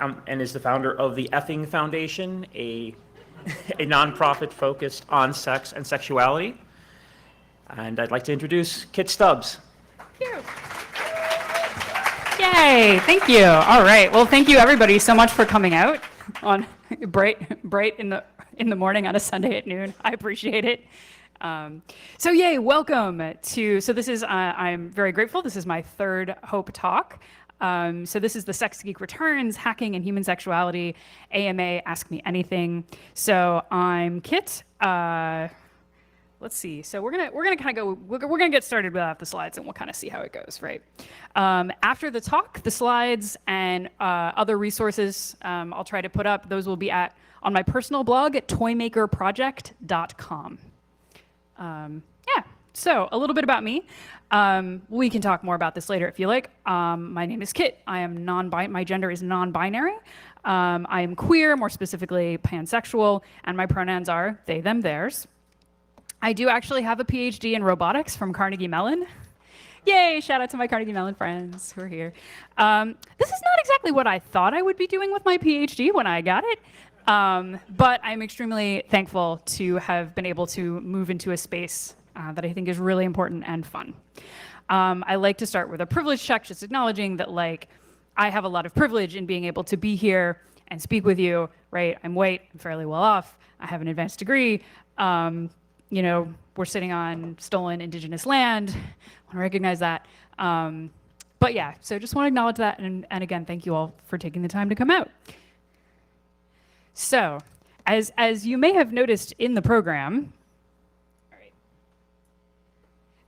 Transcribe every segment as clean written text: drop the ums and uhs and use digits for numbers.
and is the founder of the Effing Foundation, a nonprofit focused on sex and sexuality. And I'd like to introduce Kit Stubbs. Thank you. Yay, thank you. All right, well, thank you everybody so much for coming out on bright in the morning on a Sunday at noon. I appreciate it. So yay, welcome to, so this is, I'm very grateful. This is my third Hope Talk. So this is the Sex Geek Returns, Hacking and Human Sexuality, AMA, Ask Me Anything. So I'm Kit. Let's see. So we're gonna kind of go. We're gonna get started without the slides, and we'll kind of see how it goes, right? After the talk, the slides and other resources I'll try to put up. Those will be on my personal blog at toymakerproject.com. Yeah. So a little bit about me. We can talk more about this later if you like. My name is Kit. I am my gender is non-binary. I am queer, more specifically pansexual, and my pronouns are they, them, theirs. I do actually have a PhD in robotics from Carnegie Mellon. Yay, shout out to my Carnegie Mellon friends who are here. This is not exactly what I thought I would be doing with my PhD when I got it, but I'm extremely thankful to have been able to move into a space that I think is really important and fun. I like to start with a privilege check, just acknowledging that I have a lot of privilege in being able to be here and speak with you, right? I'm white, I'm fairly well off, I have an advanced degree. You know, we're sitting on stolen indigenous land. I want to recognize that. But yeah, so just want to acknowledge that. And again, thank you all for taking the time to come out. So, as you may have noticed in the program, all right,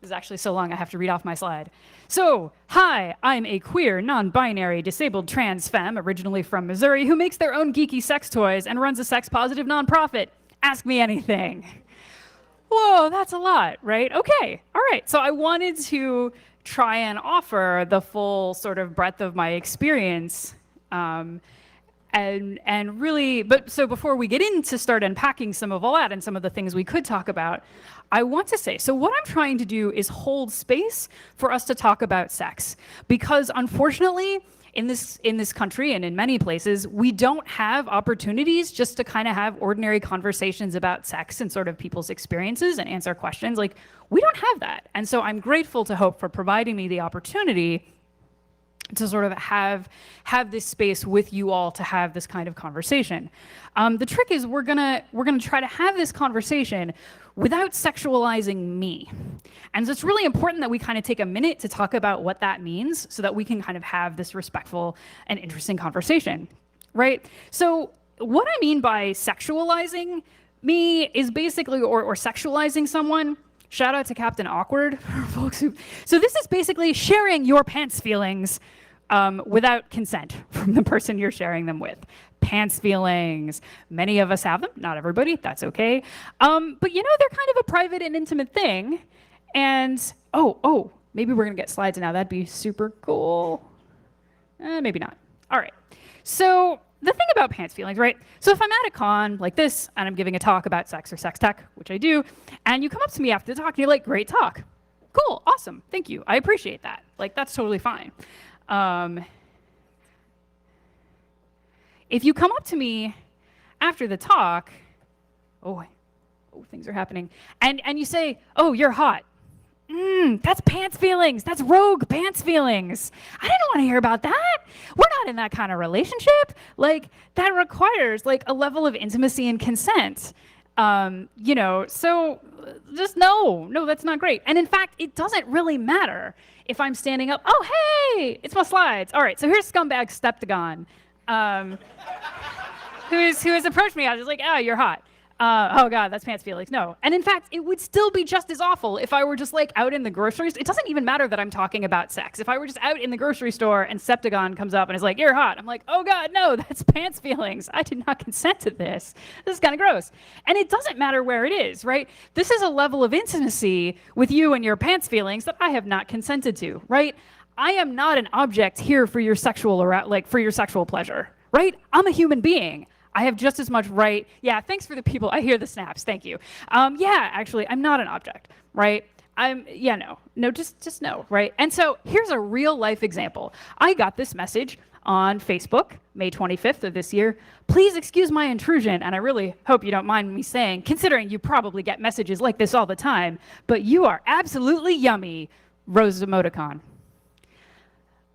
this is actually so long I have to read off my slide. So, hi, I'm a queer, non-binary, disabled trans femme, originally from Missouri, who makes their own geeky sex toys and runs a sex-positive nonprofit. Ask me anything. Whoa, that's a lot, right? Okay, all right. So I wanted to try and offer the full sort of breadth of my experience, and really, so before we get into start unpacking some of all that and some of the things we could talk about, I want to say, so what I'm trying to do is hold space for us to talk about sex, because unfortunately, in this country and in many places, we don't have opportunities just to kind of have ordinary conversations about sex and sort of people's experiences and answer questions. We don't have that. And so I'm grateful to Hope for providing me the opportunity to sort of have this space with you all to have this kind of conversation. The trick is we're gonna try to have this conversation without sexualizing me. And so it's really important that we kind of take a minute to talk about what that means so that we can kind of have this respectful and interesting conversation, right? So what I mean by sexualizing me is basically, or sexualizing someone, shout out to Captain Awkward, folks who, so this is basically sharing your pants feelings without consent from the person you're sharing them with. Pants feelings. Many of us have them, not everybody, that's okay. But you know, they're kind of a private and intimate thing. And, maybe we're gonna get slides now, that'd be super cool. Maybe not. All right, so the thing about pants feelings, right? So if I'm at a con like this and I'm giving a talk about sex or sex tech, which I do, and you come up to me after the talk and you're like, great talk. Cool, awesome, thank you, I appreciate that. That's totally fine. If you come up to me after the talk, things are happening, and you say, oh, you're hot. That's pants feelings. That's rogue pants feelings. I didn't want to hear about that. We're not in that kind of relationship. That requires a level of intimacy and consent. You know, so just no, that's not great. And in fact, it doesn't really matter if I'm standing up. Oh, hey, it's my slides. All right, so here's scumbag Steptagon, who has approached me. I was just like, oh, you're hot. Oh God, that's pants feelings. No. And in fact, it would still be just as awful if I were just out in the groceries. It doesn't even matter that I'm talking about sex. If I were just out in the grocery store and Septagon comes up and is like, you're hot. I'm like, oh God, no, that's pants feelings. I did not consent to this. This is kind of gross. And it doesn't matter where it is, right? This is a level of intimacy with you and your pants feelings that I have not consented to, right? I am not an object here for your sexual pleasure, right? I'm a human being. I have just as much right. Yeah, thanks for the people. I hear the snaps. Thank you. Yeah, actually, I'm not an object, right? No, just no, right? And so here's a real life example. I got this message on Facebook, May 25th of this year. Please excuse my intrusion, and I really hope you don't mind me saying, considering you probably get messages like this all the time, but you are absolutely yummy, Rose emoticon.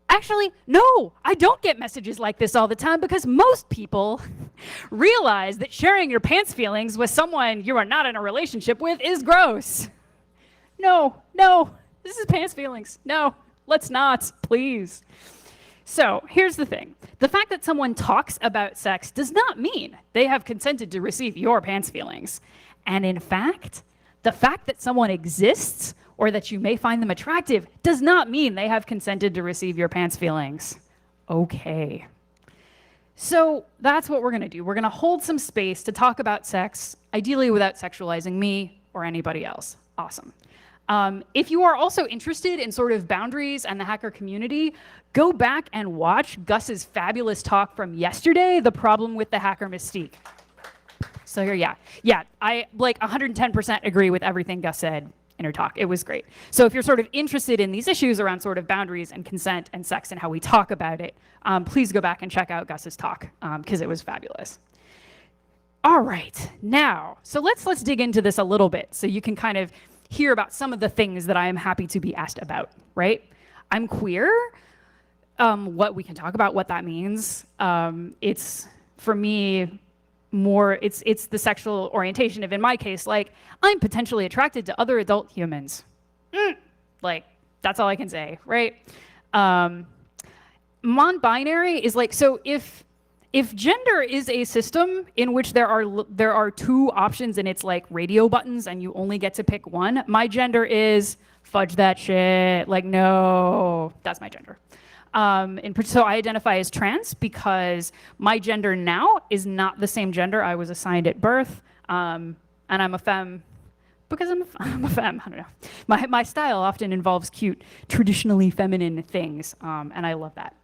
Actually, no, I don't get messages like this all the time because most people realize that sharing your pants feelings with someone you are not in a relationship with is gross. No, this is pants feelings. No, let's not, please. So here's the thing. The fact that someone talks about sex does not mean they have consented to receive your pants feelings. And in fact, the fact that someone exists or that you may find them attractive does not mean they have consented to receive your pants feelings. Okay. So that's what we're gonna do. We're gonna hold some space to talk about sex, ideally without sexualizing me or anybody else. Awesome. If you are also interested in sort of boundaries and the hacker community, go back and watch Gus's fabulous talk from yesterday, The Problem with the Hacker Mystique. So here, yeah, I like 110% agree with everything Gus said in her talk. It was great. So if you're sort of interested in these issues around sort of boundaries and consent and sex and how we talk about it, please go back and check out Gus's talk because it was fabulous. All right, now, so let's dig into this a little bit so you can kind of hear about some of the things that I am happy to be asked about, right? I'm queer. What we can talk about what that means. It's, for me, more, it's the sexual orientation of, in my case, like, I'm potentially attracted to other adult humans. Like, that's all I can say, right? Non-binary is like, so if gender is a system in which there are two options and it's like radio buttons and you only get to pick one, my gender is fudge that shit. Like, no, that's my gender. So I identify as trans because my gender now is not the same gender I was assigned at birth. And I'm a femme because I'm a femme. I don't know. My style often involves cute, traditionally feminine things, and I love that.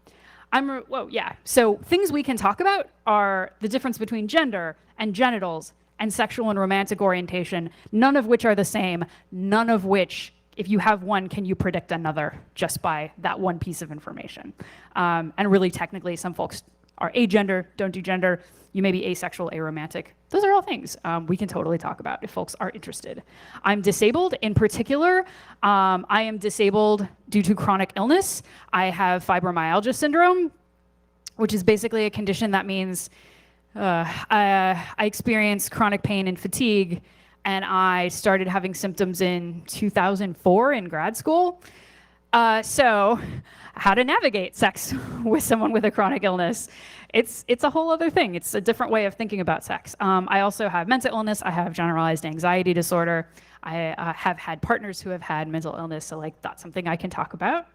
So things we can talk about are the difference between gender and genitals and sexual and romantic orientation, none of which are the same, none of which, if you have one, can you predict another just by that one piece of information. And really, technically, some folks are agender, don't do gender. You may be asexual, aromantic. Those are all things we can totally talk about if folks are interested. I'm disabled. In particular, I am disabled due to chronic illness. I have fibromyalgia syndrome, which is basically a condition that means I experience chronic pain and fatigue, and I started having symptoms in 2004 in grad school. So how to navigate sex with someone with a chronic illness. It's a whole other thing. It's a different way of thinking about sex. I also have mental illness. I have generalized anxiety disorder. I have had partners who have had mental illness, so like that's something I can talk about.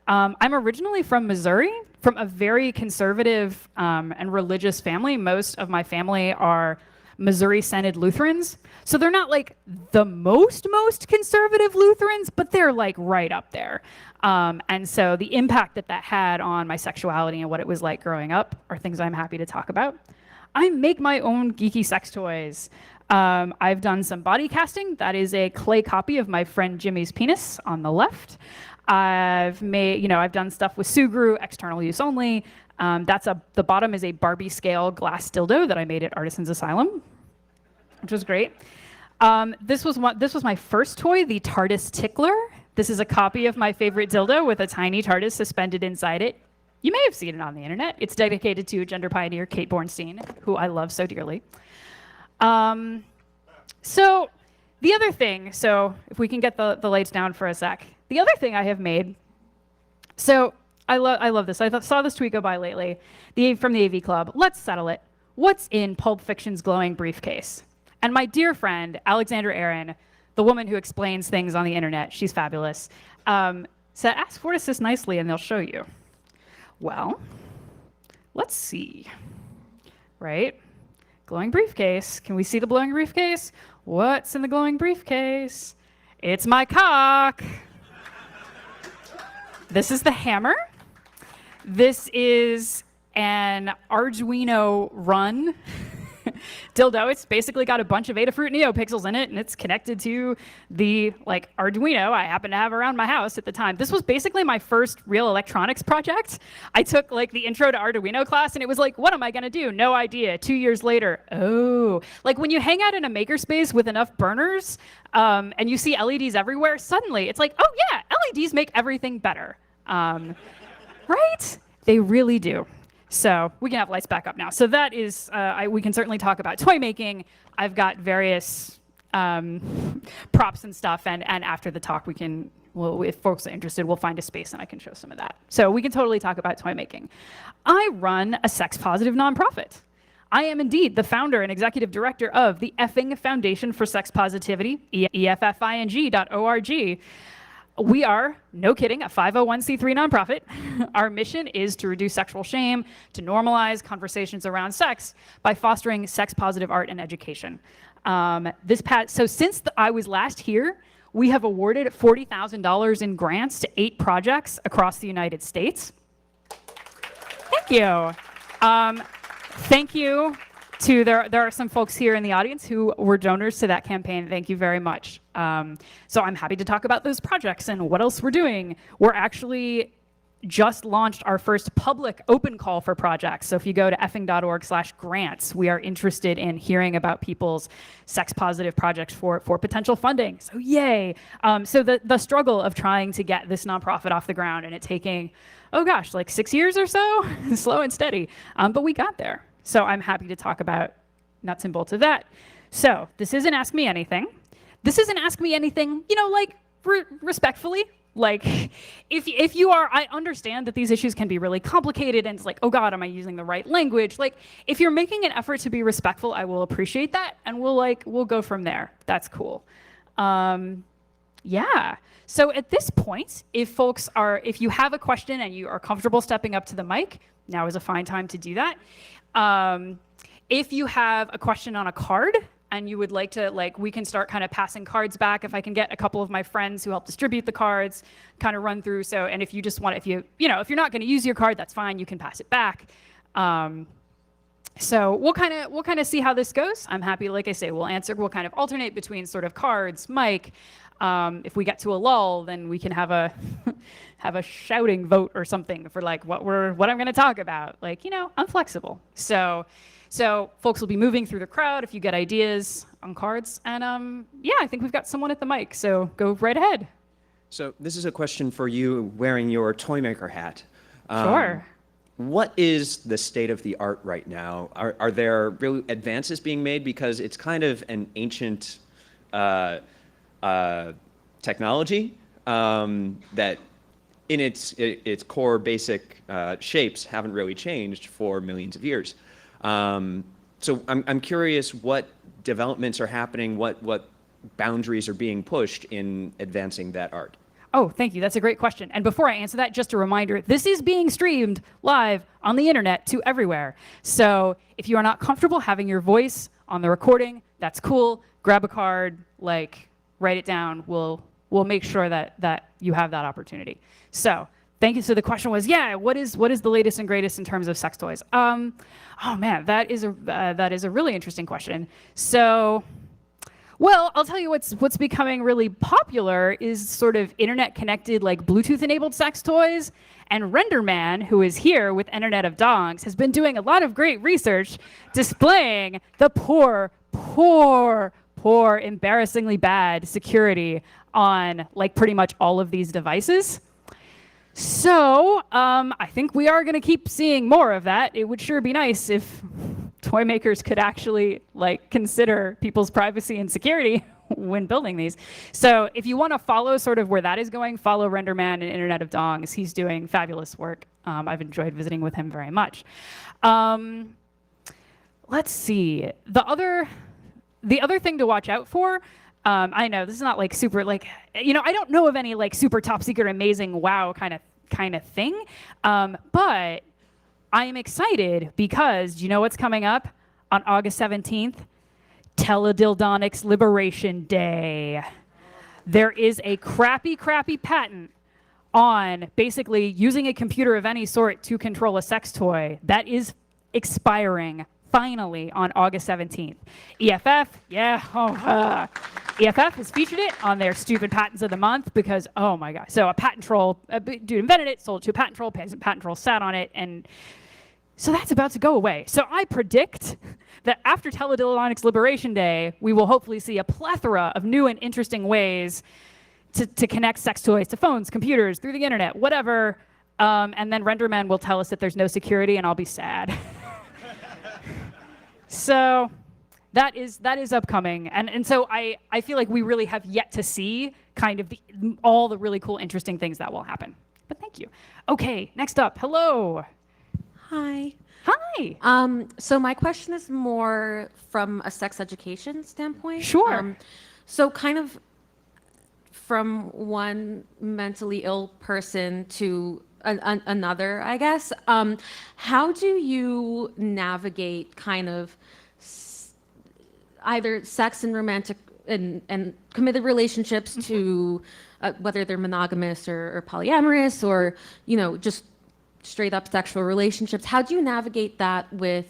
I'm originally from Missouri, from a very conservative and religious family. Most of my family are Missouri Synod Lutherans. So they're not like the most conservative Lutherans, but they're like right up there. And so the impact that had on my sexuality and what it was like growing up are things I'm happy to talk about. I make my own geeky sex toys. I've done some body casting. That is a clay copy of my friend Jimmy's penis on the left. I've done stuff with Sugru, external use only. The bottom is a Barbie scale glass dildo that I made at Artisans Asylum, which was great. This was my first toy, the TARDIS Tickler. This is a copy of my favorite dildo with a tiny TARDIS suspended inside it. You may have seen it on the internet. It's dedicated to gender pioneer Kate Bornstein, who I love so dearly. So the other thing, so if we can get the lights down for a sec. The other thing I have made, so I love this. I saw this tweet go by lately from the AV Club. Let's settle it. What's in Pulp Fiction's glowing briefcase? And my dear friend, Alexandra Aaron, the woman who explains things on the internet, she's fabulous, said, ask Fortisys nicely and they'll show you. Well, let's see, right? Glowing briefcase. Can we see the glowing briefcase? What's in the glowing briefcase? It's my cock. This is the hammer. This is an Arduino run. dildo. It's basically got a bunch of Adafruit NeoPixels in it, and it's connected to the Arduino I happen to have around my house at the time. This was basically my first real electronics project. I took the intro to Arduino class, and it was like, what am I gonna do? No idea. 2 years later, oh, when you hang out in a makerspace with enough burners, and you see LEDs everywhere, suddenly it's like, oh yeah, LEDs make everything better, right? They really do. So we can have lights back up now. So that is, we can certainly talk about toy making. I've got various props and stuff, and after the talk we can, if folks are interested, we'll find a space and I can show some of that. So we can totally talk about toy making. I run a sex-positive nonprofit. I am indeed the founder and executive director of the Effing Foundation for Sex Positivity, effing.org. We are, no kidding, a 501c3 nonprofit. Our mission is to reduce sexual shame, to normalize conversations around sex by fostering sex-positive art and education. So since I was last here, we have awarded $40,000 in grants to 8 projects across the United States. Thank you. Thank you to, there are some folks here in the audience who were donors to that campaign. Thank you very much. So I'm happy to talk about those projects and what else we're doing. We're actually just launched our first public open call for projects. So if you go to effing.org/grants, we are interested in hearing about people's sex-positive projects for potential funding. So yay. So the struggle of trying to get this nonprofit off the ground and it taking, oh gosh, 6 years or so, slow and steady, but we got there. So I'm happy to talk about nuts and bolts of that. So this isn't Ask Me Anything. This isn't Ask Me Anything, respectfully. If you are, I understand that these issues can be really complicated and it's oh God, am I using the right language? If you're making an effort to be respectful, I will appreciate that and we'll go from there. That's cool. Yeah. So at this point, if you have a question and you are comfortable stepping up to the mic, now is a fine time to do that. If you have a question on a card and you would like to, we can start kind of passing cards back. If I can get a couple of my friends who help distribute the cards, kind of run through. So, and if you just want, if you're not going to use your card, that's fine. You can pass it back. So we'll kind of see how this goes. I'm happy, like I say, we'll kind of alternate between sort of cards, mic. If we get to a lull, then we can have a have a shouting vote or something for what I'm going to talk about. I'm flexible. So folks will be moving through the crowd if you get ideas on cards. And yeah, I think we've got someone at the mic, so go right ahead. So this is a question for you wearing your toy maker hat. Sure. What is the state of the art right now? Are there real advances being made? Because it's kind of an ancient technology that in its core basic shapes haven't really changed for millions of years. So I'm curious what developments are happening, what boundaries are being pushed in advancing that art. Oh, thank you. That's a great question. And before I answer that, just a reminder, this is being streamed live on the internet to everywhere. So if you are not comfortable having your voice on the recording, that's cool. Grab a card, write it down. We'll make sure that you have that opportunity. So thank you. So the question was, yeah, what is the latest and greatest in terms of sex toys? Oh man, that is a really interesting question. So, well, I'll tell you what's becoming really popular is sort of internet-connected, Bluetooth-enabled sex toys. And RenderMan, who is here with Internet of Dongs, has been doing a lot of great research displaying the poor, embarrassingly bad security on pretty much all of these devices. So I think we are going to keep seeing more of that. It would sure be nice if toy makers could actually consider people's privacy and security when building these. So if you want to follow sort of where that is going, follow RenderMan and Internet of Dongs. He's doing fabulous work. I've enjoyed visiting with him very much. Let's see. The other thing to watch out for, I know this is not super I don't know of any super top secret amazing wow kind of thing, but I am excited because do you know what's coming up on August 17th? Teledildonics Liberation Day. There is a crappy patent on basically using a computer of any sort to control a sex toy that is expiring finally on August 17th. EFF, yeah, EFF has featured it on their stupid patents of the month because, oh my God. So a patent troll, a dude invented it, sold it to a patent troll, patent troll sat on it, and so that's about to go away. So I predict that after Teledildonics Liberation Day, we will hopefully see a plethora of new and interesting ways to connect sex toys to phones, computers, through the internet, whatever. And then RenderMan will tell us that there's no security, and I'll be sad. So that is upcoming. And so I feel like we really have yet to see kind of all the really cool, interesting things that will happen. But thank you. Okay, next up. Hello. Hi. Hi. So my question is more from a sex education standpoint. Sure. So kind of from one mentally ill person to another, I guess. How do you navigate kind of either sex and romantic and committed relationships to whether they're monogamous or polyamorous or, you know, just straight up sexual relationships? How do you navigate that with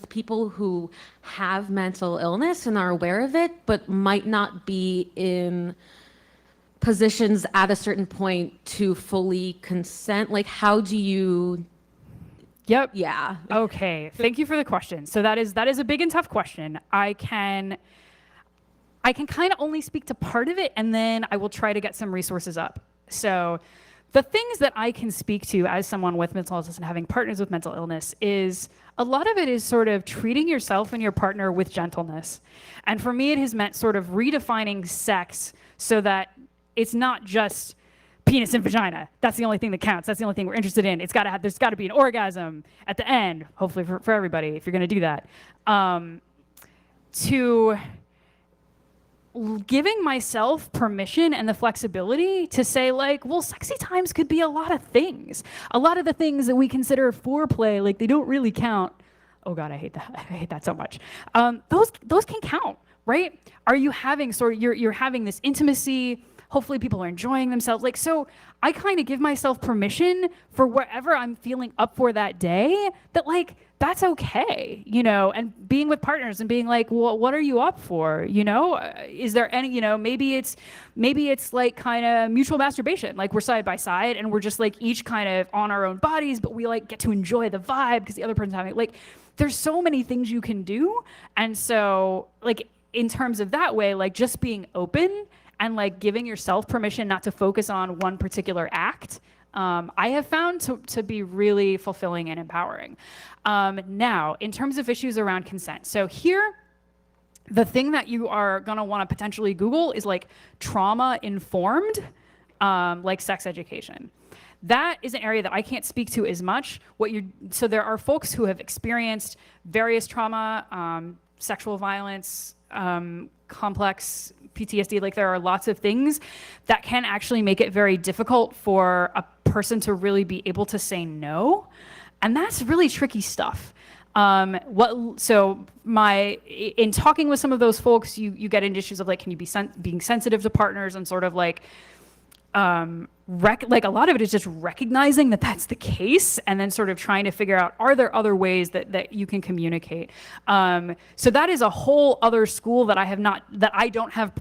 people who have mental illness and are aware of it, but might not be in positions at a certain point to fully consent? Like, how do you? Yep. Yeah. Okay. Thank you for the question. So that is a big and tough question. I can kind of only speak to part of it, and then I will try to get some resources up. So the things that I can speak to as someone with mental illness and having partners with mental illness is a lot of it is sort of treating yourself and your partner with gentleness. And for me, it has meant sort of redefining sex so that it's not just penis and vagina. That's the only thing that counts. That's the only thing we're interested in. There's got to be an orgasm at the end, hopefully for everybody, if you're going to do that. To giving myself permission and the flexibility to say, like, well, sexy times could be a lot of things. A lot of the things that we consider foreplay, like, they don't really count. Oh God, I hate that. I hate that so much. Those can count, right? Are you having you're having this intimacy? Hopefully people are enjoying themselves. Like, so I kind of give myself permission for whatever I'm feeling up for that day, that like, that's okay, you know, and being with partners and being like, well, what are you up for? You know, is there any, you know, maybe it's like kind of mutual masturbation. Like we're side by side and we're just like each kind of on our own bodies, but we like get to enjoy the vibe because the other person's having, like, there's so many things you can do. And so like, in terms of that way, like just being open and like giving yourself permission not to focus on one particular act, I have found to be really fulfilling and empowering. Now, in terms of issues around consent, so here, the thing that you are gonna wanna potentially Google is like trauma-informed, like sex education. That is an area that I can't speak to as much. So there are folks who have experienced various trauma, sexual violence, complex PTSD, like there are lots of things that can actually make it very difficult for a person to really be able to say no. And that's really tricky stuff. In talking with some of those folks, you get into issues of like, can you be being sensitive to partners and sort of like, like a lot of it is just recognizing that that's the case and then sort of trying to figure out, are there other ways that you can communicate? So that is a whole other school that I don't have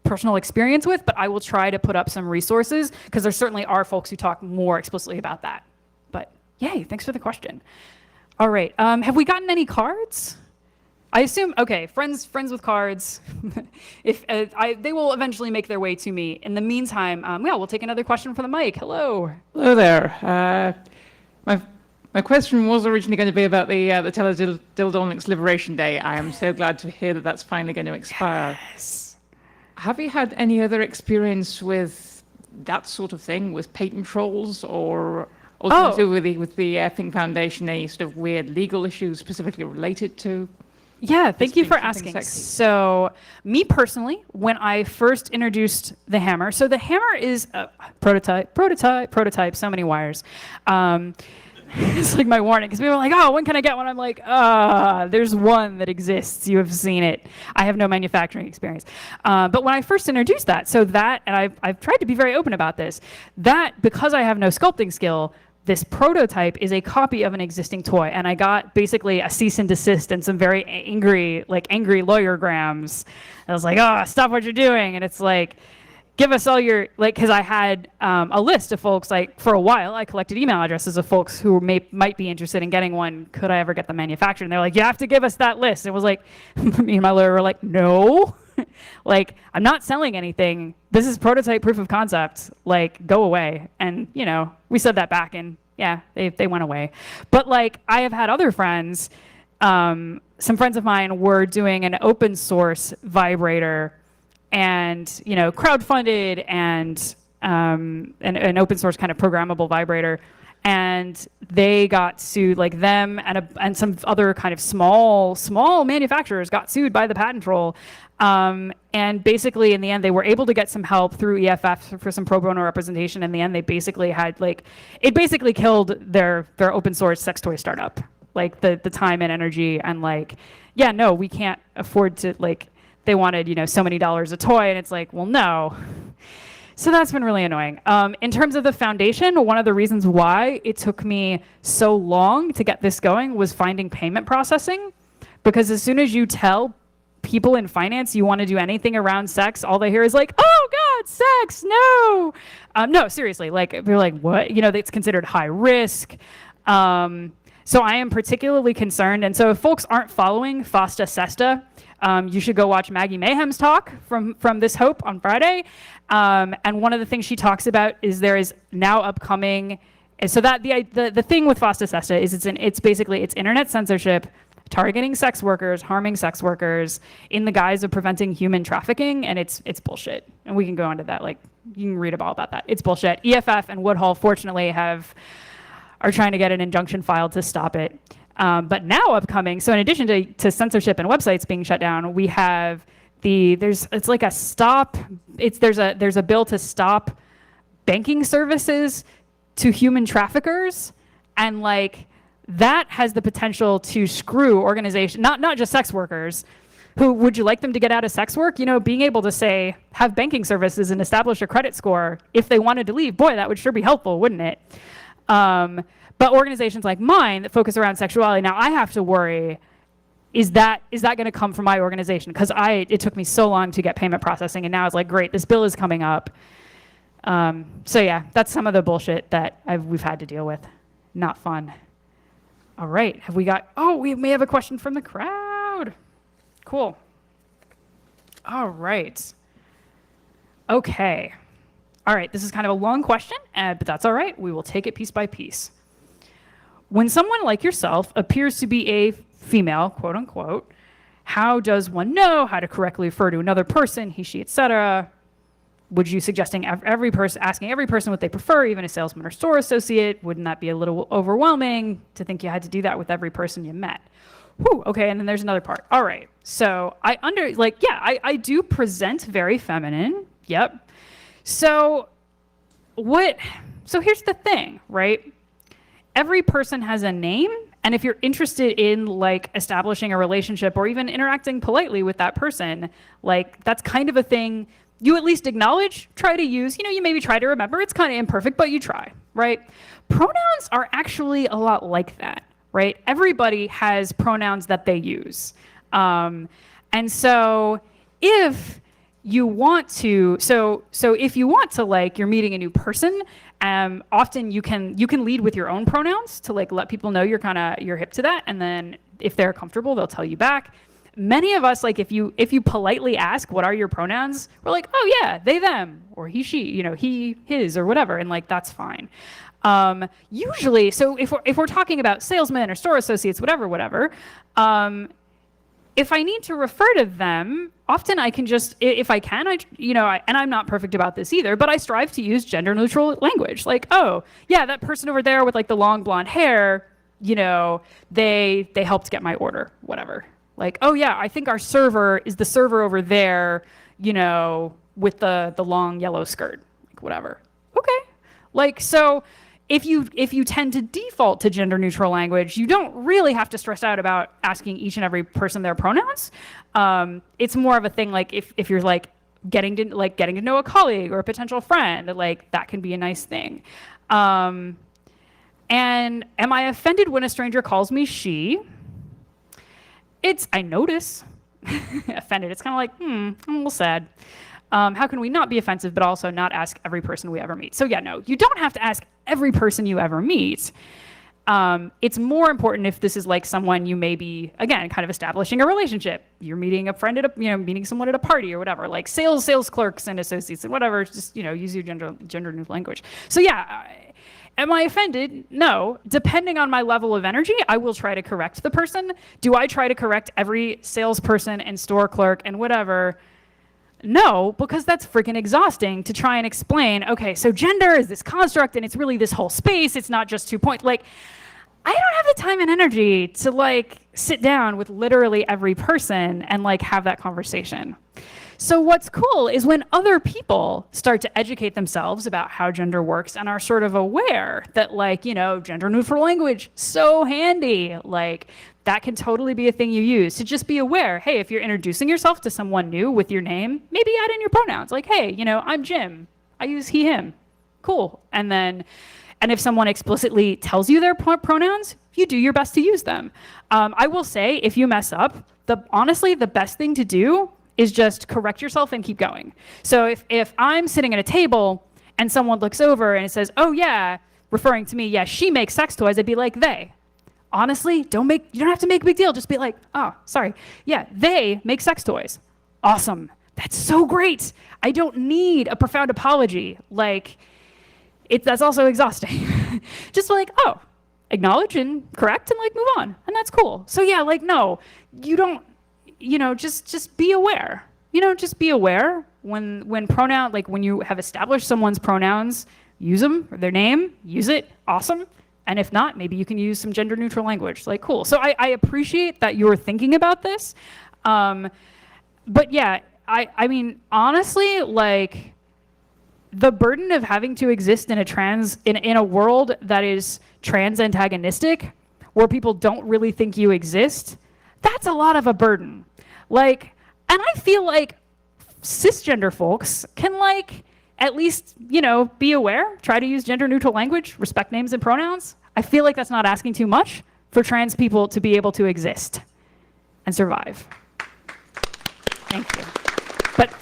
personal experience with, but I will try to put up some resources because there certainly are folks who talk more explicitly about that. But yay, thanks for the question. All right, have we gotten any cards? I assume, okay, friends with cards. If they will eventually make their way to me. In the meantime, yeah, we'll take another question from the mic. Hello. Hello there. My question was originally going to be about the Teledildonics Liberation Day. I am so glad to hear that that's finally going to expire. Yes. Have you had any other experience with that sort of thing, with patent trolls or also with the Effing Foundation, any sort of weird legal issues specifically related to? Yeah, thank you for something asking. sexy. So me personally, when I first introduced the hammer, so the hammer is a prototype, so many wires. It's like my warning, because people are like, oh, when can I get one? I'm like, there's one that exists. You have seen it. I have no manufacturing experience. But when I first introduced that, and I've tried to be very open about this, that because I have no sculpting skill, this prototype is a copy of an existing toy. And I got basically a cease and desist and some very angry lawyer grams. I was like, oh, stop what you're doing. And it's like, give us all your, like, because I had a list of folks, like, for a while, I collected email addresses of folks who might be interested in getting one. Could I ever get them manufactured? And they're like, you have to give us that list. It was like, me and my lawyer were like, no. Like, I'm not selling anything. This is prototype proof of concept. Like, go away. And, you know, we said that back and yeah, they went away. But like, I have had other friends, some friends of mine were doing an open source vibrator and, you know, crowdfunded and an open source kind of programmable vibrator. And they got sued, like them and some other kind of small manufacturers got sued by the patent troll. And basically, in the end, they were able to get some help through EFF for some pro bono representation. In the end, they basically had it basically killed their open source sex toy startup, like the time and energy and yeah, no, we can't afford to they wanted, you know, so many dollars a toy, and it's like, well, no. So that's been really annoying. In terms of the foundation, one of the reasons why it took me so long to get this going was finding payment processing, because as soon as you tell people in finance you want to do anything around sex, all they hear is like, oh God, sex, no. No, seriously, they're like, what? You know, it's considered high risk. So I am particularly concerned. And so if folks aren't following FOSTA SESTA, you should go watch Maggie Mayhem's talk from This Hope on Friday. And one of the things she talks about is there is now upcoming, so that the thing with FOSTA SESTA is it's basically internet censorship, targeting sex workers, harming sex workers in the guise of preventing human trafficking, and it's bullshit. And we can go into that, you can read all about that. It's bullshit. EFF and Woodhull, fortunately, are trying to get an injunction filed to stop it. But now upcoming, so in addition to censorship and websites being shut down, we have there's a bill to stop banking services to human traffickers, and that has the potential to screw organizations, not just sex workers, who would you like them to get out of sex work? You know, being able to say, have banking services and establish a credit score if they wanted to leave, boy, that would sure be helpful, wouldn't it? But organizations like mine that focus around sexuality, now I have to worry, is that going to come from my organization? Because it took me so long to get payment processing, and now it's like, great, this bill is coming up. So yeah, that's some of the bullshit that we've had to deal with. Not fun. All right, we may have a question from the crowd. Cool. All right. Okay. All right, this is kind of a long question, but that's all right. We will take it piece by piece. When someone like yourself appears to be a female, quote unquote, how does one know how to correctly refer to another person, he, she, etc.? Would you suggesting asking every person what they prefer, even a salesman or store associate? Wouldn't that be a little overwhelming to think you had to do that with every person you met? Whew, okay, and then there's another part. All right, so I do present very feminine. Yep. So here's the thing, right? Every person has a name, and if you're interested in establishing a relationship or even interacting politely with that person, that's kind of a thing you at least acknowledge, try to use, you maybe try to remember. It's kind of imperfect, but you try, right? Pronouns are actually a lot like that, right? Everybody has pronouns that they use. And so if you want to, if you want to you're meeting a new person, often you can lead with your own pronouns to let people know you're hip to that. And then if they're comfortable, they'll tell you back. Many of us, if you politely ask, what are your pronouns? We're like, oh yeah, they, them, or he, she, he, his, or whatever. And that's fine. Usually, so if we're talking about salesmen or store associates, whatever, if I need to refer to them, often I can just, if I can, and I'm not perfect about this either, but I strive to use gender neutral language. Oh yeah, that person over there with the long blonde hair, they helped get my order, whatever. Oh yeah, I think our server is the server over there, with the long yellow skirt, whatever. Okay. So if you tend to default to gender neutral language, you don't really have to stress out about asking each and every person their pronouns. It's more of a thing if you're getting to know a colleague or a potential friend, that can be a nice thing. And am I offended when a stranger calls me she? I notice. Offended. It's kind of like, I'm a little sad. How can we not be offensive, but also not ask every person we ever meet? So yeah, no, you don't have to ask every person you ever meet. It's more important if this is like someone you may be, again, kind of establishing a relationship. You're meeting a friend at meeting someone at a party or whatever, like sales clerks and associates and whatever, just, use your gender neutral language. So yeah, am I offended? No. Depending on my level of energy, I will try to correct the person. Do I try to correct every salesperson and store clerk and whatever? No, because that's freaking exhausting to try and explain, okay, so gender is this construct and it's really this whole space. It's not just 2 points. Like, I don't have the time and energy to like sit down with literally every person and like have that conversation. So what's cool is when other people start to educate themselves about how gender works and are sort of aware that like, gender neutral language, so handy. Like that can totally be a thing you use to just be aware. Hey, if you're introducing yourself to someone new with your name, maybe add in your pronouns. Like, hey, I'm Jim. I use he, him. Cool. And if someone explicitly tells you their pronouns, you do your best to use them. I will say, if you mess up, honestly, the best thing to do is just correct yourself and keep going. So if I'm sitting at a table and someone looks over and it says, oh yeah, referring to me, yeah, she makes sex toys, I'd be like, they. Honestly, you don't have to make a big deal. Just be like, oh, sorry. Yeah, they make sex toys. Awesome. That's so great. I don't need a profound apology. Like, that's also exhausting. Just like, oh, acknowledge and correct and like move on. And that's cool. So yeah, like, no, you don't, just be aware. Just be aware when when you have established someone's pronouns, use them, or their name, use it, awesome. And if not, maybe you can use some gender neutral language, like cool. So I appreciate that you're thinking about this. But yeah, I mean, honestly, like, the burden of having to exist in a world that is trans antagonistic, where people don't really think you exist, that's a lot of a burden. Like, and I feel like cisgender folks can like at least, be aware, try to use gender neutral language, respect names and pronouns. I feel like that's not asking too much for trans people to be able to exist and survive. Thank you.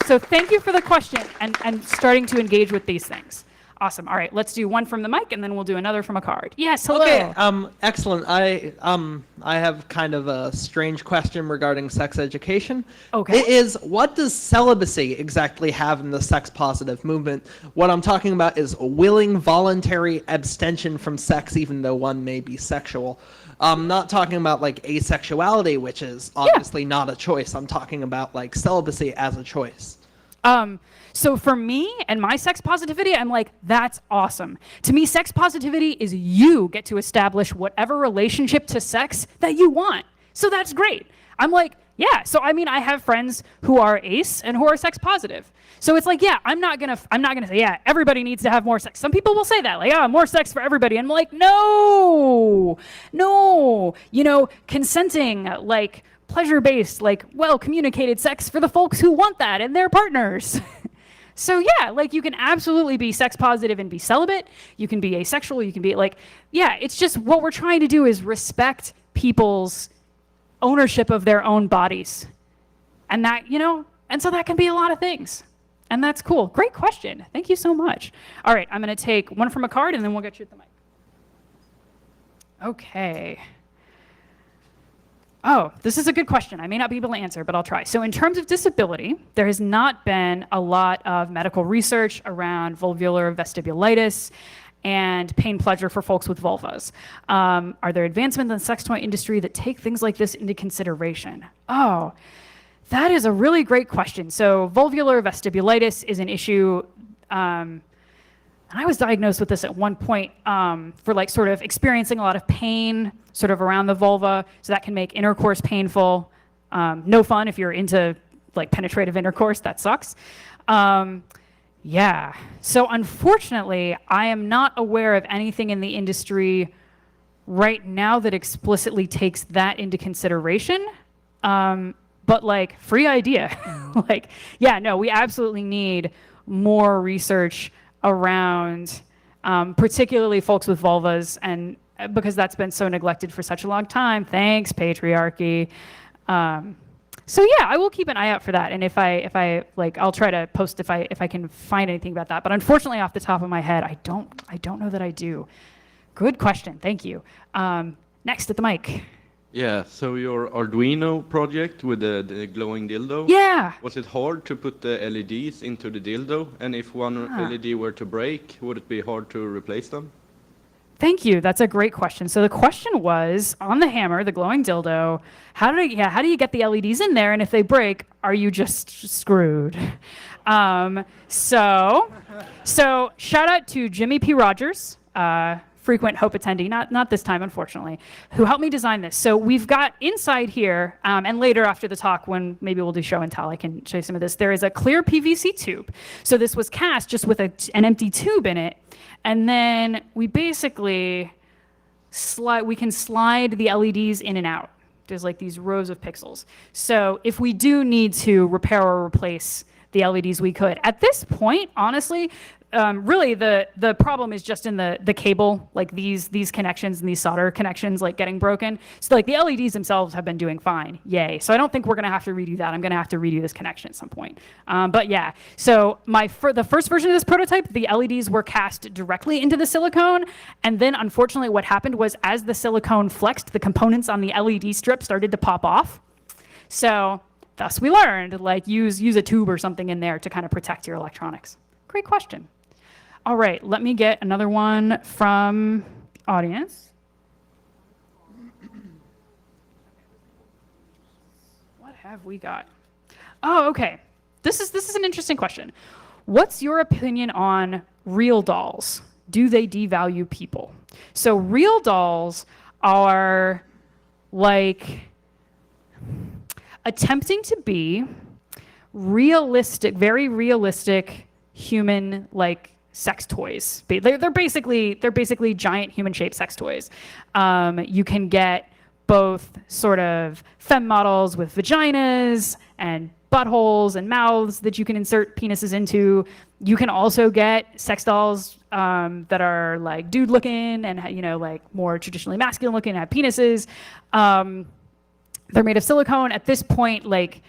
So thank you for the question and starting to engage with these things. Awesome. All right, let's do one from the mic and then we'll do another from a card. Yes, hello. Okay, excellent. I have kind of a strange question regarding sex education. Okay. It is, what does celibacy exactly have in the sex positive movement? What I'm talking about is willing, voluntary abstention from sex even though one may be sexual. I'm not talking about like asexuality, which is obviously not a choice. I'm talking about like celibacy as a choice. So for me and my sex positivity, I'm like, that's awesome. To me, sex positivity is you get to establish whatever relationship to sex that you want. So that's great. I'm like, yeah. So I mean, I have friends who are ace and who are sex positive. So it's like, yeah, I'm not gonna say, yeah, everybody needs to have more sex. Some people will say that, like, more sex for everybody. And I'm like, no, consenting, like pleasure-based, like well-communicated sex for the folks who want that and their partners. So yeah, like you can absolutely be sex positive and be celibate. You can be asexual. You can be like, yeah, it's just what we're trying to do is respect people's ownership of their own bodies. And that, and so that can be a lot of things. And that's cool. Great question. Thank you so much. All right, I'm going to take one from a card and then we'll get you at the mic. Okay. Oh, this is a good question. I may not be able to answer, but I'll try. So in terms of disability, there has not been a lot of medical research around vulvular vestibulitis and pain pleasure for folks with vulvas. Are there advancements in the sex toy industry that take things like this into consideration? Oh, that is a really great question. So vulvular vestibulitis is an issue, and I was diagnosed with this at one point for like sort of experiencing a lot of pain sort of around the vulva. So that can make intercourse painful. No fun if you're into like penetrative intercourse, that sucks. Yeah, so unfortunately, I am not aware of anything in the industry right now that explicitly takes that into consideration. But like, free idea. Like, yeah, no, we absolutely need more research around particularly folks with vulvas, and because that's been so neglected for such a long time. Thanks, patriarchy. So yeah, I will keep an eye out for that, and if I like, I'll try to post if I can find anything about that. But unfortunately, off the top of my head, I don't know that I do. Good question, thank you. Next at the mic. Yeah, so your Arduino project with the glowing dildo. Yeah. Was it hard to put the LEDs into the dildo? And if one LED were to break, would it be hard to replace them? Thank you. That's a great question. So the question was, on the hammer, the glowing dildo, how do you get the LEDs in there? And if they break, are you just screwed? So shout out to Jimmy P. Rogers, frequent Hope attendee, not this time, unfortunately, who helped me design this. So we've got inside here, and later after the talk, when maybe we'll do show and tell, I can show you some of this. There is a clear PVC tube. So this was cast just with an empty tube in it. And then we basically we can slide the LEDs in and out. There's like these rows of pixels. So if we do need to repair or replace the LEDs, we could. At this point, honestly, really the problem is just in the cable, like these connections and these solder connections like getting broken. So like the LEDs themselves have been doing fine, yay. So I don't think we're gonna have to redo that. I'm gonna have to redo this connection at some point. But yeah, so the first version of this prototype, the LEDs were cast directly into the silicone, and then unfortunately what happened was as the silicone flexed, the components on the LED strip started to pop off. So thus we learned, like use a tube or something in there to kind of protect your electronics. Great question. All right, let me get another one from audience. What have we got? Oh, okay. This is an interesting question. What's your opinion on real dolls? Do they devalue people? So real dolls are like attempting to be realistic, very realistic human like sex toys. They're basically giant human-shaped sex toys. You can get both sort of femme models with vaginas and buttholes and mouths that you can insert penises into. You can also get sex dolls that are like dude-looking and like more traditionally masculine-looking and have penises. They're made of silicone. At this point, like,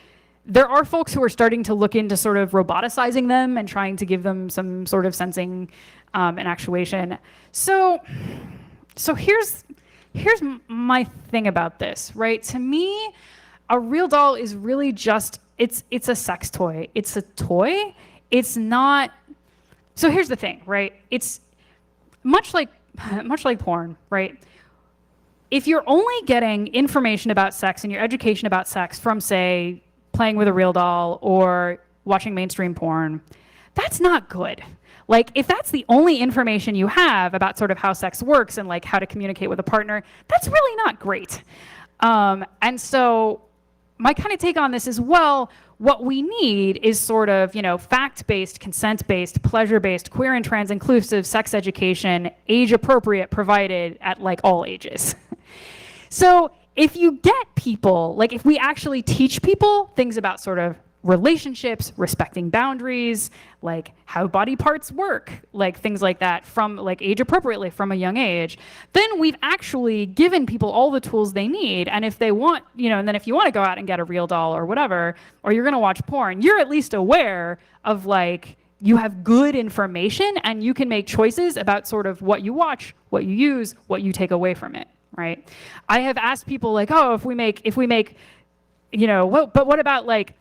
there are folks who are starting to look into sort of roboticizing them and trying to give them some sort of sensing and actuation. So here's my thing about this, right? To me, a real doll is really just, it's a sex toy. It's a toy. It's not, so here's the thing, right? It's much like porn, right? If you're only getting information about sex and your education about sex from, say, playing with a real doll or watching mainstream porn, that's not good. Like, if that's the only information you have about sort of how sex works and like how to communicate with a partner, that's really not great. And so my kind of take on this is, well, what we need is sort of, fact-based, consent-based, pleasure-based, queer and trans inclusive sex education, age-appropriate, provided at like all ages. So if you get people, like if we actually teach people things about sort of relationships, respecting boundaries, like how body parts work, like things like that from like age appropriately from a young age, then we've actually given people all the tools they need. And if they want, and then if you want to go out and get a real doll or whatever, or you're going to watch porn, you're at least aware of like, you have good information and you can make choices about sort of what you watch, what you use, what you take away from it. Right? I have asked people like, oh, if we make, but what about like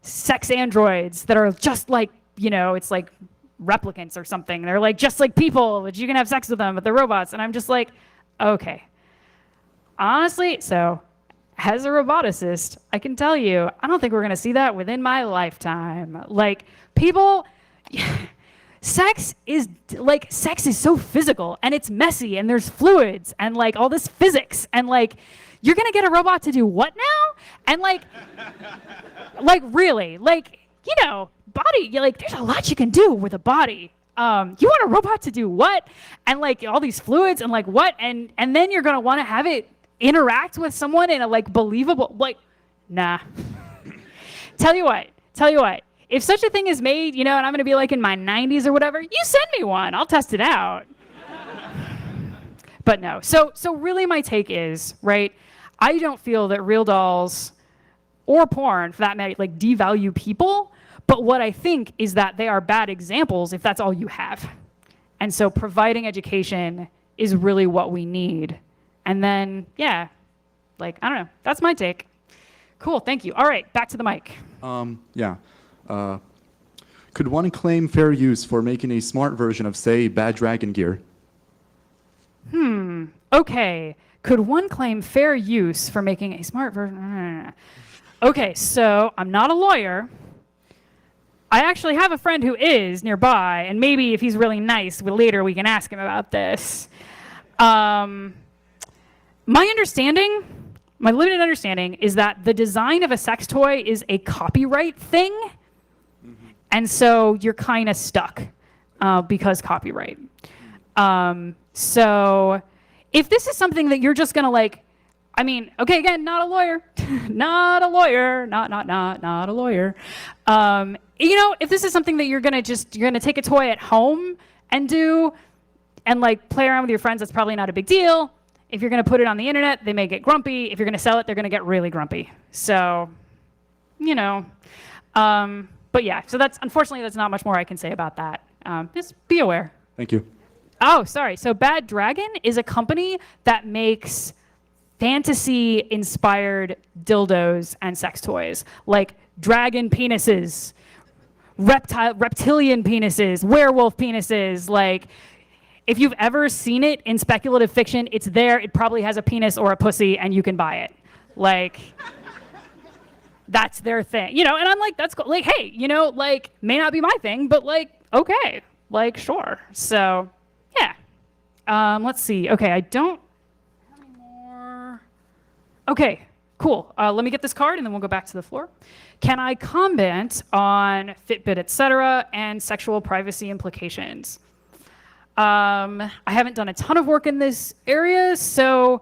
sex androids that are just like, it's like replicants or something. They're like just like people, but you can have sex with them, but they're robots. And I'm just like, okay. Honestly, so as a roboticist, I can tell you, I don't think we're gonna see that within my lifetime. Like people. Sex is so physical and it's messy and there's fluids and like all this physics and like you're gonna get a robot to do what now? And like really, like, body, like there's a lot you can do with a body. You want a robot to do what? And like all these fluids and like what? And then you're gonna wanna have it interact with someone in a like believable, like, nah. Tell you what, if such a thing is made, and I'm going to be like in my 90s or whatever, you send me one. I'll test it out. But no. So really my take is, right, I don't feel that real dolls or porn, for that matter, like devalue people. But what I think is that they are bad examples if that's all you have. And so providing education is really what we need. And then, yeah, I don't know. That's my take. Cool, thank you. All right, back to the mic. Yeah. Could one claim fair use for making a smart version of, say, Bad Dragon gear? Okay, could one claim fair use for making a smart version? Okay, so I'm not a lawyer. I actually have a friend who is nearby, and maybe if he's really nice, later we can ask him about this. My limited understanding is that the design of a sex toy is a copyright thing, and so you're kind of stuck because copyright. So if this is something that you're just gonna okay, again, not a lawyer, not a lawyer. If this is something that you're gonna take a toy at home and do, and play around with your friends, that's probably not a big deal. If you're gonna put it on the internet, they may get grumpy. If you're gonna sell it, they're gonna get really grumpy. So, but yeah, so unfortunately that's not much more I can say about that. Just be aware. Thank you. Oh, sorry. So Bad Dragon is a company that makes fantasy-inspired dildos and sex toys, like dragon penises, reptilian penises, werewolf penises. If you've ever seen it in speculative fiction, it's there. It probably has a penis or a pussy, and you can buy it. That's their thing. And I'm like, that's cool. Hey, may not be my thing, but okay. Sure. So, yeah. Let's see. Okay, I don't have any more. Okay, cool. Let me get this card, and then we'll go back to the floor. Can I comment on Fitbit, etc., and sexual privacy implications? I haven't done a ton of work in this area, so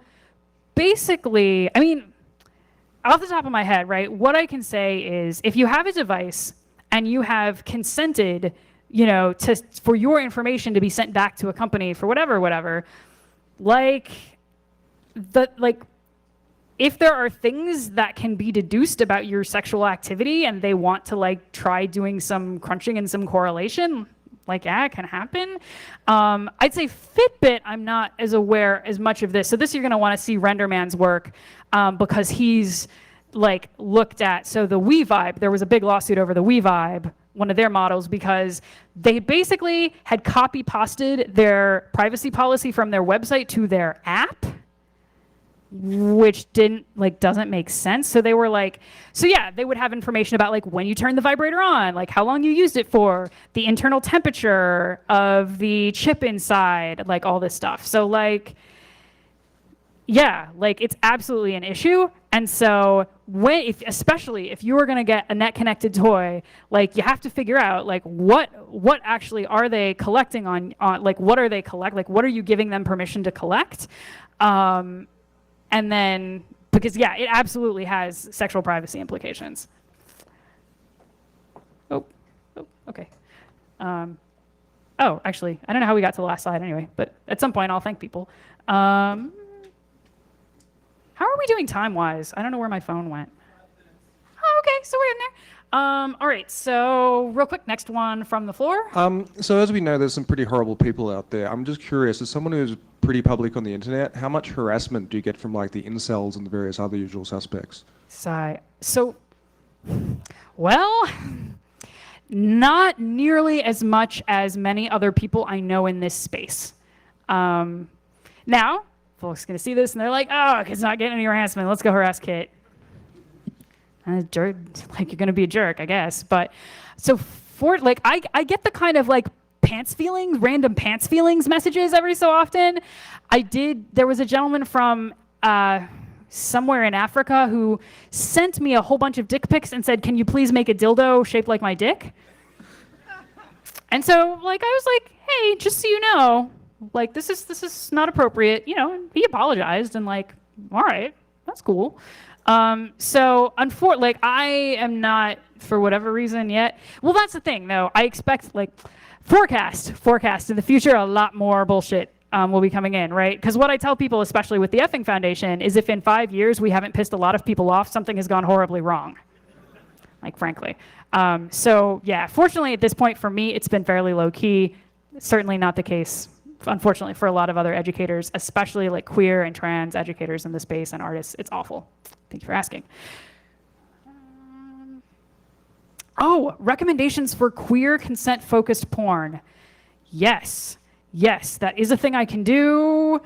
basically, off the top of my head, right, what I can say is if you have a device and you have consented, for your information to be sent back to a company for whatever, if there are things that can be deduced about your sexual activity and they want to try doing some crunching and some correlation, yeah, it can happen. I'd say Fitbit, I'm not as aware as much of this. So this you're going to want to see Renderman's work because he's looked at, so the WeVibe, there was a big lawsuit over the WeVibe, one of their models, because they basically had copy pasted their privacy policy from their website to their app, which doesn't make sense. So they were they would have information about when you turn the vibrator on, how long you used it for, the internal temperature of the chip inside, all this stuff. So it's absolutely an issue. And so especially if you are going to get a net connected toy, you have to figure out what actually are they collecting on what are they what are you giving them permission to collect? And then, because it absolutely has sexual privacy implications. Oh, okay. Actually, I don't know how we got to the last slide anyway, but at some point I'll thank people. How are we doing time-wise? I don't know where my phone went. Oh, okay, so we're in there. All right, so real quick, next one from the floor. So as we know, there's some pretty horrible people out there. I'm just curious, as someone who's pretty public on the internet, how much harassment do you get from the incels and the various other usual suspects? Well, not nearly as much as many other people I know in this space. Now, folks going to see this and they're like, oh, Kit's not getting any harassment. Let's go harass Kit. You're going to be a jerk, I guess. But so I get the kind of random pants feelings messages every so often. There was a gentleman from somewhere in Africa who sent me a whole bunch of dick pics and said, can you please make a dildo shaped like my dick? And so I was like, hey, just so you know, this is not appropriate, and he apologized and all right, that's cool. So, like, I am not, for whatever reason yet. Well, that's the thing, though. I expect, like, forecast in the future, a lot more bullshit will be coming in, right? Because what I tell people, especially with the effing foundation, is if in 5 years we haven't pissed a lot of people off, something has gone horribly wrong. Like, frankly. So, yeah, fortunately, at this point, for me, it's been fairly low-key. Certainly not the case, unfortunately, for a lot of other educators, especially, like, queer and trans educators in the space and artists. It's awful. Thank you for asking. Oh, recommendations for queer consent-focused porn. Yes, that is a thing I can do.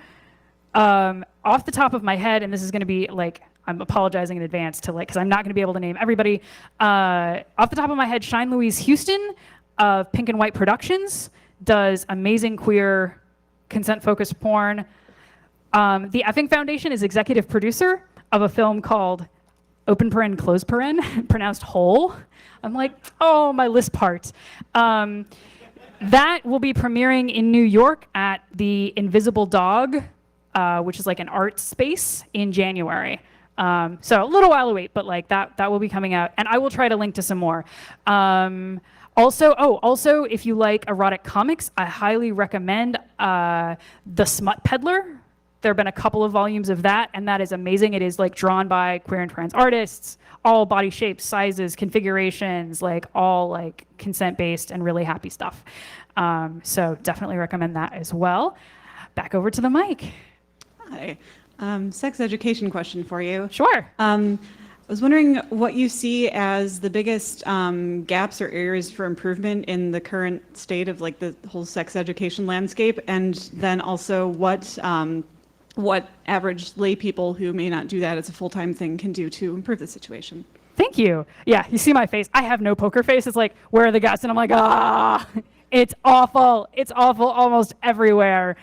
Off the top of my head, and this is going to be like, I'm apologizing in advance to like, because I'm not going to be able to name everybody. Off the top of my head, Shine Louise Houston of Pink and White Productions does amazing queer consent-focused porn. The Effing Foundation is executive producer of a film called open paren, close paren, pronounced whole. I'm like, oh, my list part. That will be premiering in New York at the Invisible Dog, which is like an art space in January. So a little while to wait, but like that will be coming out. And I will try to link to some more. Also, if you like erotic comics, I highly recommend The Smut Peddler. There have been a couple of volumes of that, and that is amazing. It is like drawn by queer and trans artists, all body shapes, sizes, configurations, like all like consent-based and really happy stuff. So definitely recommend that as well. Back over to the mic. Hi. Sex education question for you. Sure. I was wondering what you see as the biggest gaps or areas for improvement in the current state of like the whole sex education landscape, and then also what average lay people who may not do that as a full-time thing can do to improve the situation. Thank you. Yeah, you see my face. I have no poker face. It's like, where are the gaps? And I'm like, it's awful. It's awful almost everywhere.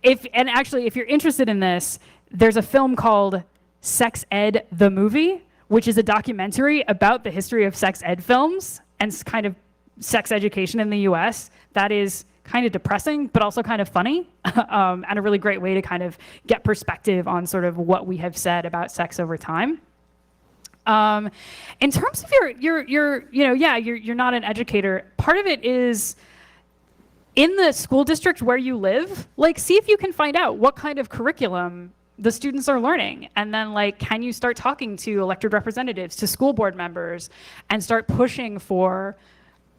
If you're interested in this, there's a film called Sex Ed, the Movie, which is a documentary about the history of sex ed films and kind of sex education in the US. That is kind of depressing, but also kind of funny, and a really great way to kind of get perspective on sort of what we have said about sex over time. In terms of you're not an educator. Part of it is in the school district where you live, like see if you can find out what kind of curriculum the students are learning, and then like can you start talking to elected representatives, to school board members, and start pushing for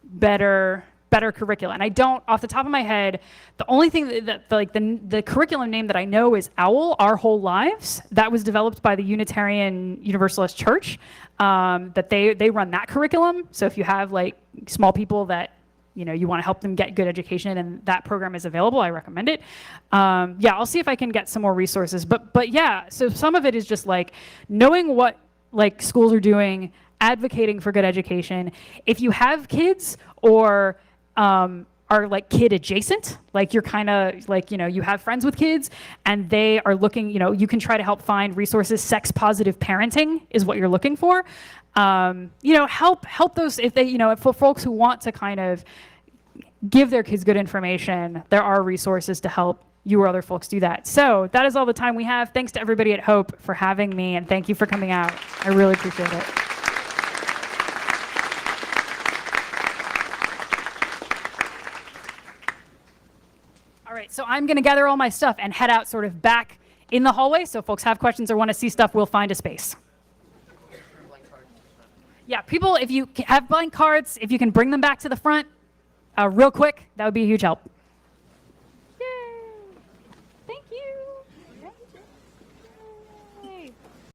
better curricula. And I don't, off the top of my head, the only thing that the curriculum name that I know is OWL, Our Whole Lives. That was developed by the Unitarian Universalist Church. That they run that curriculum. So if you have like small people that you want to help them get good education, and that program is available, I recommend it. I'll see if I can get some more resources. But yeah, so some of it is just like knowing what like schools are doing, advocating for good education. If you have kids or are like kid adjacent, like you're kind of like, you have friends with kids and they are looking, you can try to help find resources. Sex positive parenting is what you're looking for. Help those, if they, for folks who want to kind of give their kids good information, there are resources to help you or other folks do that. So that is all the time we have. Thanks to everybody at Hope for having me, and thank you for coming out. I really appreciate it. All right, so I'm going to gather all my stuff and head out sort of back in the hallway. So if folks have questions or want to see stuff, we'll find a space. Yeah, people, if you have blank cards, if you can bring them back to the front real quick, that would be a huge help.